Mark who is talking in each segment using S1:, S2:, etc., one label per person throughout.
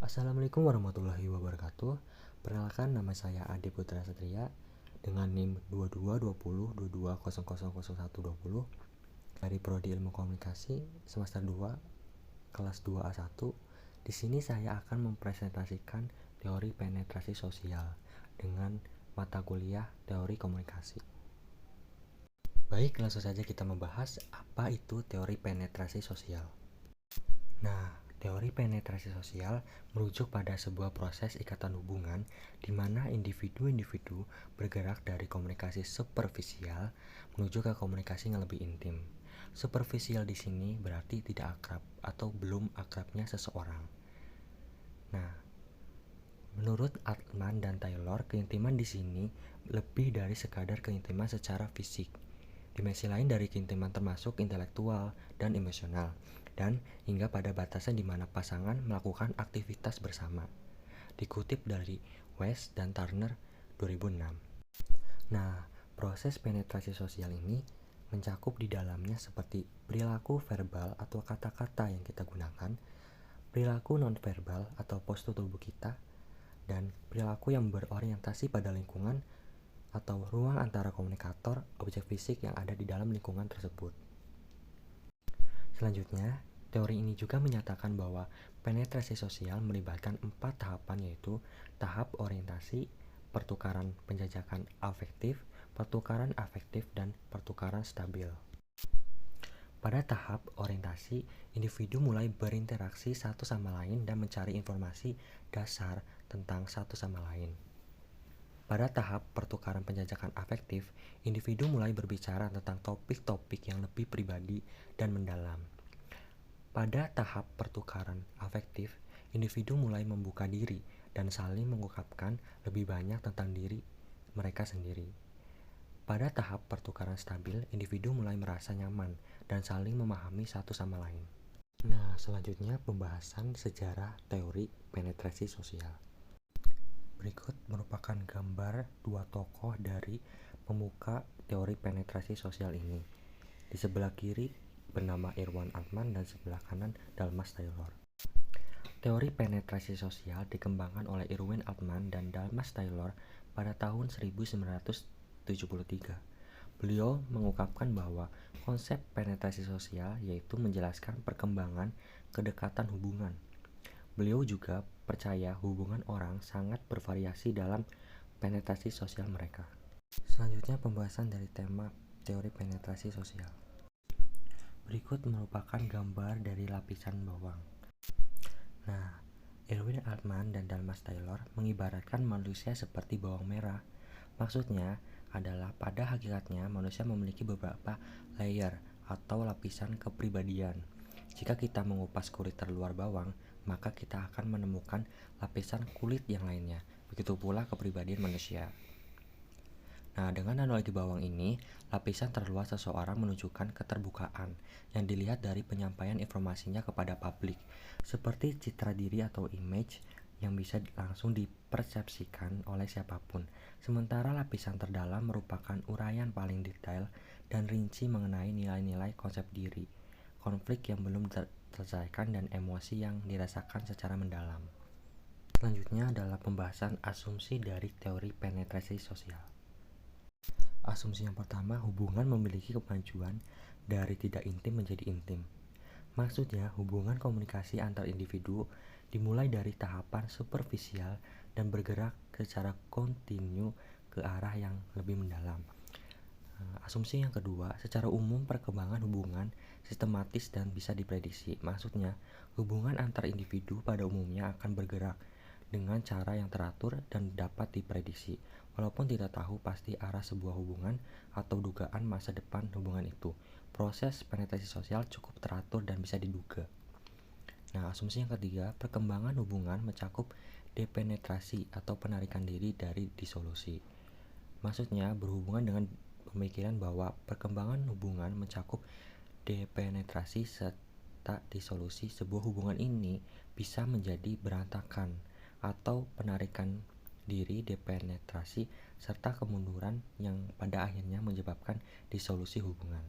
S1: Assalamualaikum warahmatullahi wabarakatuh. Perkenalkan, nama saya Ade Putra Satria dengan NIM 222022000120 dari Prodi Ilmu Komunikasi semester 2 kelas 2A1. Di sini saya akan mempresentasikan teori penetrasi sosial dengan mata kuliah teori komunikasi. Baik, langsung saja kita membahas apa itu teori penetrasi sosial. Nah, teori penetrasi sosial merujuk pada sebuah proses ikatan hubungan di mana individu-individu bergerak dari komunikasi superficial menuju ke komunikasi yang lebih intim. Superficial di sini berarti tidak akrab atau belum akrabnya seseorang. Nah, menurut Altman dan Taylor, keintiman di sini lebih dari sekadar keintiman secara fisik. Dimensi lain dari keintiman termasuk intelektual dan emosional, dan hingga pada batasan di mana pasangan melakukan aktivitas bersama. Dikutip dari West dan Turner 2006. Nah, proses penetrasi sosial ini mencakup di dalamnya seperti perilaku verbal atau kata-kata yang kita gunakan, perilaku nonverbal atau postur tubuh kita, dan perilaku yang berorientasi pada lingkungan atau ruang antara komunikator, objek fisik yang ada di dalam lingkungan tersebut. Selanjutnya, teori ini juga menyatakan bahwa penetrasi sosial melibatkan 4 tahapan, yaitu tahap orientasi, pertukaran penjajakan afektif, dan pertukaran stabil. Pada tahap orientasi, individu mulai berinteraksi satu sama lain dan mencari informasi dasar tentang satu sama lain. Pada tahap pertukaran penjajakan afektif, individu mulai berbicara tentang topik-topik yang lebih pribadi dan mendalam. Pada tahap pertukaran afektif, individu mulai membuka diri dan saling mengungkapkan lebih banyak tentang diri mereka sendiri. Pada tahap pertukaran stabil, individu mulai merasa nyaman dan saling memahami satu sama lain. Nah, selanjutnya pembahasan sejarah teori penetrasi sosial. Berikut merupakan gambar dua tokoh dari pemuka teori penetrasi sosial ini. Di sebelah kiri bernama Erwin Altman dan sebelah kanan Dalmas Taylor. Teori penetrasi sosial dikembangkan oleh Erwin Altman dan Dalmas Taylor pada tahun 1973. Beliau mengungkapkan bahwa konsep penetrasi sosial yaitu menjelaskan perkembangan kedekatan hubungan. Beliau juga percaya hubungan orang sangat bervariasi dalam penetrasi sosial mereka. Selanjutnya pembahasan dari tema teori penetrasi sosial. Berikut merupakan gambar dari lapisan bawang. Nah, Erwin Altman dan Dalmas Taylor mengibaratkan manusia seperti bawang merah. Maksudnya adalah pada hakikatnya manusia memiliki beberapa layer atau lapisan kepribadian. Jika kita mengupas kulit terluar bawang, maka kita akan menemukan lapisan kulit yang lainnya. Begitu pula kepribadian manusia. Nah, dengan analogi bawang ini, lapisan terluar seseorang menunjukkan keterbukaan yang dilihat dari penyampaian informasinya kepada publik, seperti citra diri atau image yang bisa langsung dipersepsikan oleh siapapun. Sementara lapisan terdalam merupakan uraian paling detail dan rinci mengenai nilai-nilai konsep diri, konflik yang belum terselesaikan, dan emosi yang dirasakan secara mendalam. Selanjutnya adalah pembahasan asumsi dari teori penetrasi sosial. Asumsi yang pertama, hubungan memiliki kemajuan dari tidak intim menjadi intim. Maksudnya, hubungan komunikasi antar individu dimulai dari tahapan superficial dan bergerak secara kontinu ke arah yang lebih mendalam. Asumsi yang kedua, secara umum perkembangan hubungan sistematis dan bisa diprediksi. Maksudnya, hubungan antar individu pada umumnya akan bergerak dengan cara yang teratur dan dapat diprediksi, walaupun tidak tahu pasti arah sebuah hubungan atau dugaan masa depan hubungan itu. Proses penetrasi sosial cukup teratur dan bisa diduga. Nah, asumsi yang ketiga, perkembangan hubungan mencakup depenetrasi atau penarikan diri dari disolusi. Maksudnya, berhubungan dengan pemikiran bahwa perkembangan hubungan mencakup depenetrasi serta disolusi. Sebuah hubungan ini bisa menjadi berantakan atau penarikan diri, depenetrasi, serta kemunduran yang pada akhirnya menyebabkan disolusi hubungan.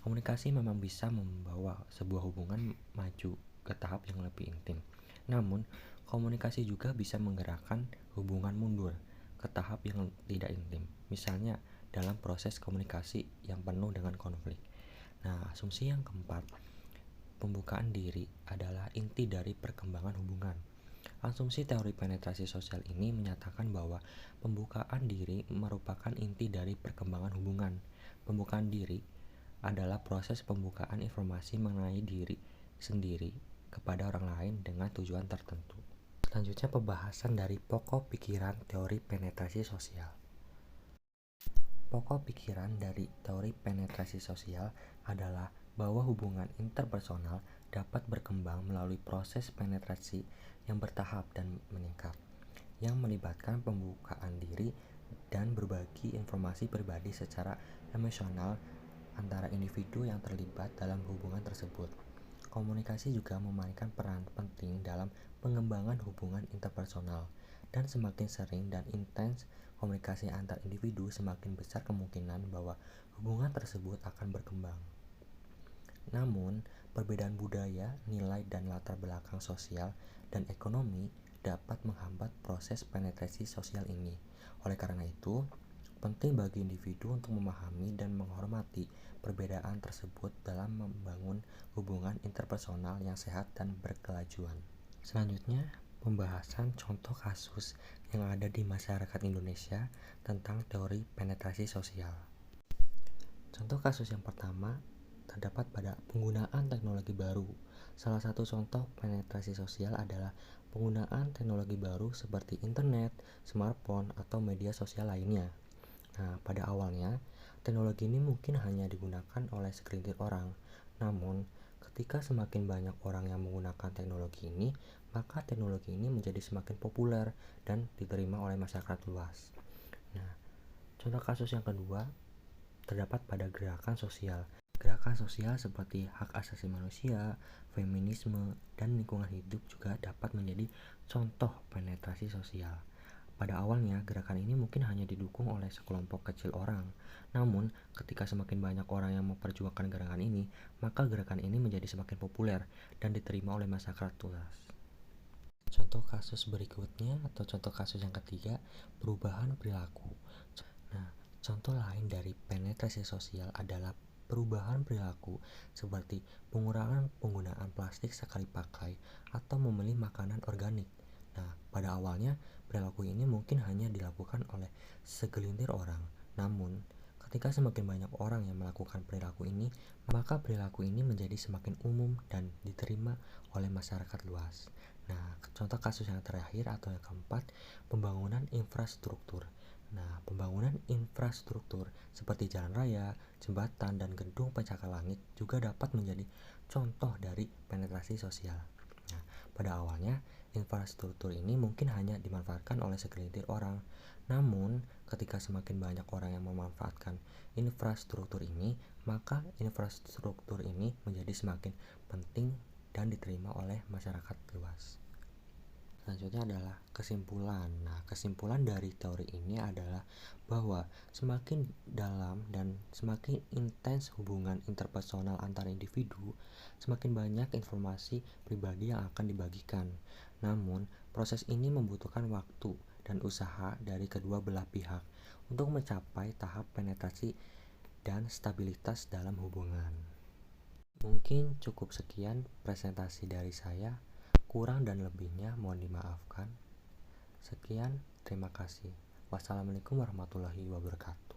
S1: Komunikasi memang bisa membawa sebuah hubungan maju ke tahap yang lebih intim. Namun, Komunikasi juga bisa menggerakkan hubungan mundur ke tahap yang tidak intim, misalnya dalam proses komunikasi yang penuh dengan konflik. Nah, asumsi yang keempat, pembukaan diri adalah inti dari perkembangan hubungan. Asumsi teori penetrasi sosial ini menyatakan bahwa pembukaan diri merupakan inti dari perkembangan hubungan. Pembukaan diri adalah proses pembukaan informasi mengenai diri sendiri kepada orang lain dengan tujuan tertentu. Selanjutnya pembahasan dari pokok pikiran teori penetrasi sosial. Pokok pikiran dari teori penetrasi sosial adalah bahwa hubungan interpersonal dapat berkembang melalui proses penetrasi yang bertahap dan meningkat, yang melibatkan pembukaan diri dan berbagi informasi pribadi secara emosional antara individu yang terlibat dalam hubungan tersebut. Komunikasi juga memainkan peran penting dalam pengembangan hubungan interpersonal, dan semakin sering dan intens komunikasi antar individu, semakin besar kemungkinan bahwa hubungan tersebut akan berkembang. Namun, perbedaan budaya, nilai, dan latar belakang sosial dan ekonomi dapat menghambat proses penetrasi sosial ini. Oleh karena itu, penting bagi individu untuk memahami dan menghormati perbedaan tersebut dalam membangun hubungan interpersonal yang sehat dan berkelajuan. Selanjutnya, pembahasan contoh kasus yang ada di masyarakat Indonesia tentang teori penetrasi sosial. Contoh kasus yang pertama terdapat pada penggunaan teknologi baru. Salah satu contoh penetrasi sosial adalah penggunaan teknologi baru seperti internet, smartphone, atau media sosial lainnya. Nah, pada awalnya, teknologi ini mungkin hanya digunakan oleh segelintir orang. Namun, ketika semakin banyak orang yang menggunakan teknologi ini, maka teknologi ini menjadi semakin populer dan diterima oleh masyarakat luas. Nah, contoh kasus yang kedua terdapat pada gerakan sosial. Gerakan sosial seperti hak asasi manusia, feminisme, dan lingkungan hidup juga dapat menjadi contoh penetrasi sosial. Pada awalnya, gerakan ini mungkin hanya didukung oleh sekelompok kecil orang. Namun, ketika semakin banyak orang yang memperjuangkan gerakan ini, maka gerakan ini menjadi semakin populer dan diterima oleh masyarakat luas. Contoh kasus berikutnya atau contoh kasus yang ketiga, perubahan perilaku. Nah, contoh lain dari penetrasi sosial adalah perubahan perilaku seperti pengurangan penggunaan plastik sekali pakai atau memilih makanan organik. Nah, pada awalnya perilaku ini mungkin hanya dilakukan oleh segelintir orang. Namun, ketika semakin banyak orang yang melakukan perilaku ini, maka perilaku ini menjadi semakin umum dan diterima oleh masyarakat luas. Nah, contoh kasus yang terakhir atau yang keempat, pembangunan infrastruktur. Nah, pembangunan infrastruktur seperti jalan raya, jembatan, dan gedung pencakar langit juga dapat menjadi contoh dari penetrasi sosial. Nah, pada awalnya, infrastruktur ini mungkin hanya dimanfaatkan oleh segelintir orang. Namun, ketika semakin banyak orang yang memanfaatkan infrastruktur ini, maka infrastruktur ini menjadi semakin penting dan diterima oleh masyarakat luas. Selanjutnya adalah kesimpulan. Nah, kesimpulan dari teori ini adalah bahwa semakin dalam dan semakin intens hubungan interpersonal antar individu, semakin banyak informasi pribadi yang akan dibagikan. Namun, proses ini membutuhkan waktu dan usaha dari kedua belah pihak untuk mencapai tahap penetrasi dan stabilitas dalam hubungan. Mungkin cukup sekian presentasi dari saya. Kurang dan lebihnya mohon dimaafkan. Sekian, terima kasih. Wassalamualaikum warahmatullahi wabarakatuh.